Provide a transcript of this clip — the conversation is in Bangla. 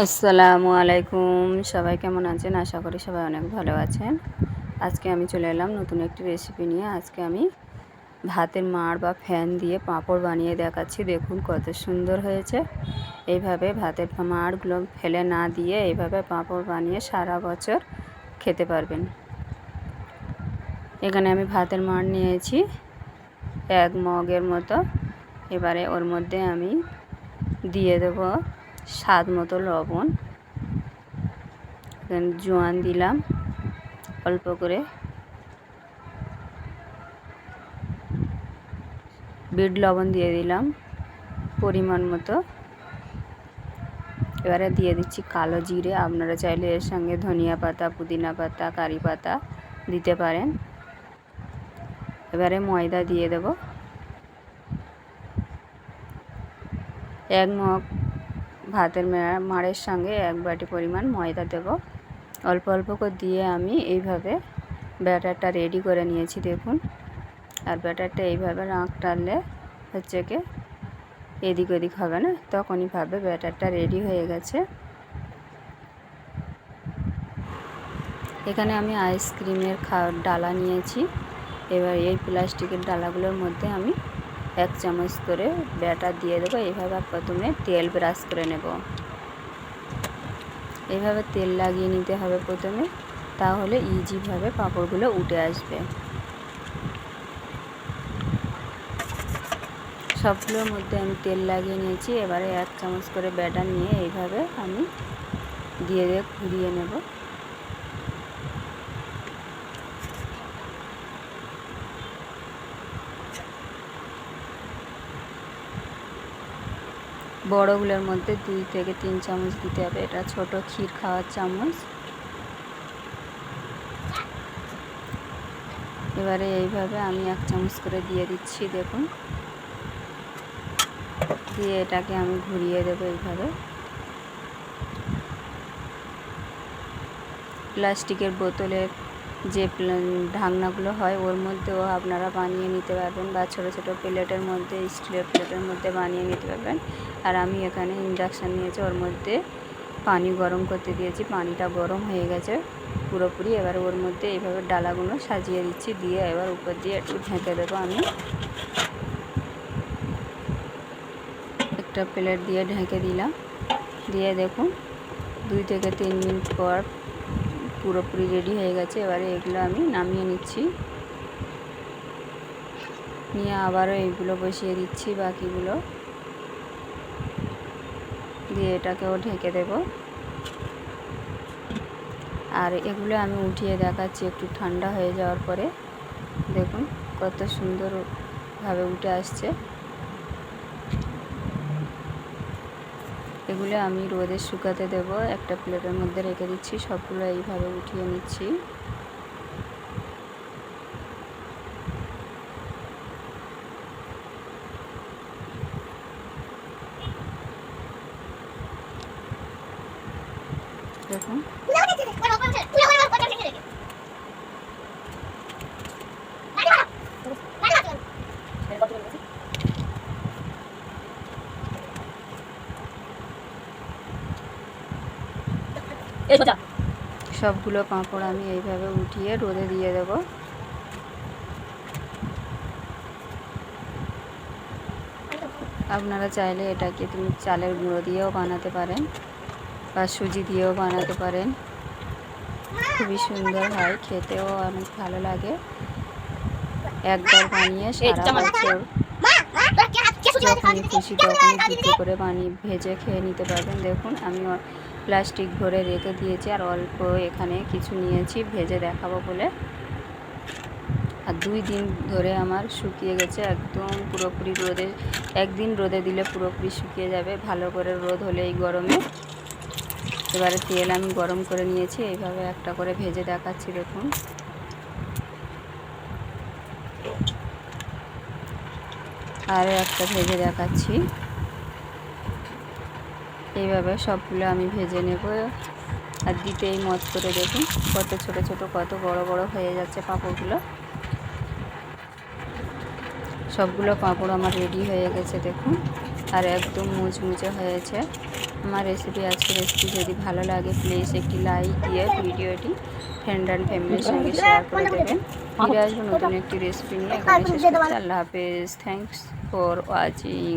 আসসালামু আলাইকুম। সবাই কেমন আছেন? আশা করি সবাই অনেক ভালো আছেন। আজকে আমি চলে এলাম নতুন একটি রেসিপি নিয়ে। আজকে আমি ভাতের মাড় বা ফ্যান দিয়ে পাঁপড় বানিয়ে দেখাচ্ছি। দেখুন কত সুন্দর হয়েছে। এইভাবে ভাতের মাড়গুলো ফেলে না দিয়ে এইভাবে পাঁপড় বানিয়ে সারা বছর খেতে পারবেন। এখানে আমি ভাতের মাড় নিয়েছি 1 মগের মতো। এবারে ওর মধ্যে আমি দিয়ে দেবো স্বাদ মতো লবণ, জোয়ান দিলাম অল্প করে, বিট লবণ দিয়ে দিলাম পরিমাণ মতো। এবারে দিয়ে দিচ্ছি কালো জিরে। আপনারা চাইলে এর সঙ্গে ধনিয়া পাতা, পুদিনা পাতা, কারি পাতা দিতে পারেন। এবারে ময়দা দিয়ে দেব। 1 মগ ভাতের মাড়ের সঙ্গে 1 বাটি পরিমাণ ময়দা দেব। অল্প অল্প করে দিয়ে আমি এইভাবে ব্যাটারটা রেডি করে নিয়েছি। দেখুন, আর ব্যাটারটা এইভাবে নাক টানলে হচ্ছে কি এদিক ওদিক হবে না, তখনই ভাবে ব্যাটারটা রেডি হয়ে গেছে। এখানে আমি আইসক্রিমের ডালা নিয়েছি। এবার এই প্লাস্টিকের ডালাগুলোর মধ্যে আমি 1 চামচ করে ব্যাটার দিয়ে দেবো। এইভাবে প্রথমে তেল ব্রাশ করে নেব। এইভাবে তেল লাগিয়ে নিতে হবে প্রথমে, তাহলে ইজিভাবে পাঁপড়গুলো উঠে আসবে। সবগুলোর মধ্যে আমি তেল লাগিয়ে নিয়েছি। এবারে 1 চামচ করে ব্যাটার নিয়ে এইভাবে আমি দিয়ে ঘুরিয়ে নেব। বড়গুলোর মধ্যে 2 থেকে 3 চামচ দিতে হবে। এটা ছোট ক্ষীর খাওয়ার চামচ। এবারে এইভাবে আমি 1 চামচ করে দিয়ে দিচ্ছি। দেখুন, দিয়ে এটাকে আমি ঘুরিয়ে দেবো এইভাবে। প্লাস্টিকের বোতলের যে ঢাকনাগুলো হয় ওর মধ্যেও আপনারা বানিয়ে নিতে পারবেন, বা ছোট ছোট প্লেটের মধ্যে, স্টিলের প্লেটের মধ্যে বানিয়ে নিতে পারবেন। আর আমি এখানে ইন্ডাকশান নিয়েছি, ওর মধ্যে পানি গরম করতে দিয়েছি। পানিটা গরম হয়ে গেছে পুরোপুরি। এবার ওর মধ্যে এইভাবে ডালাগুলো সাজিয়ে দিচ্ছি, দিয়ে এবার উপর দিয়ে একটু ঢেকে দেবো। আমি একটা প্লেট দিয়ে ঢেকে দিলাম। দিয়ে দেখুন 2 থেকে 3 মিনিট পর পুরোপুরি রেডি হয়ে গেছে। এবারে এগুলো আমি নামিয়ে নিচ্ছি, নিয়ে আবারও এইগুলো বসিয়ে দিচ্ছি বাকিগুলো দিয়ে, এটাকেও ঢেকে দেব। আর এগুলো আমি উঠিয়ে দেখাচ্ছি একটু ঠান্ডা হয়ে যাওয়ার পরে। দেখুন কত সুন্দরভাবে উঠে আসছে। এগুলো আমি রোদে শুকাতে দেব। একটা প্লেটের মধ্যে রেখে দিচ্ছি। সবগুলো এইভাবে উঠিয়ে নিচ্ছি। দেখুন সবগুলো পাঁপড় আমি এইভাবে উঠিয়ে রোদে দিয়ে দেব। আপনারা চাইলে এটাকে চালের গুঁড়ো দিয়েও বানাতে পারেন, বা সুজি দিয়েও বানাতে পারেন। খুবই সুন্দর হয়, খেতেও অনেক ভালো লাগে। একবার বানিয়ে সারা বছর যখনই খুশি তখনই দুটো করে বানিয়ে ভেজে খেয়ে নিতে পারবেন। দেখুন আমি প্লাস্টিক ভরে রেখে দিয়েছি, আর অল্প এখানে কিছু নিয়েছি ভেজে দেখাবো বলে। আর 2 দিন ধরে আমার শুকিয়ে গেছে একদম পুরোপুরি। রোদে 1 দিন রোদে দিলে পুরোপুরি শুকিয়ে যাবে, ভালো করে রোদ হলে এই গরমে। এবারে তেল আমি গরম করে নিয়েছি, এইভাবে একটা করে ভেজে দেখাচ্ছি। দেখুন আরও একটা ভেজে দেখাচ্ছি। এইভাবে সবগুলো আমি ভেজে নেব। আর দিতেই মত করে দেখুন কত ছোট ছোট কত বড় বড় হয়ে যাচ্ছে পাঁপড়গুলো। সবগুলো পাঁপড় আমার রেডি হয়ে গেছে দেখুন, আর একদম মুচমুচে হয়েছে। আমার আজকের রেসিপি যদি ভালো লাগে প্লিজ একটি লাইক দিয়ে ভিডিওটি ফ্রেন্ড অ্যান্ড ফ্যামিলির সঙ্গে শেয়ার করে দেবেন। ফিরে আসবো নতুন একটি রেসিপি নিয়ে। এখানে শেষ করছি। আল্লাহ হাফেজ। Thanks for watching.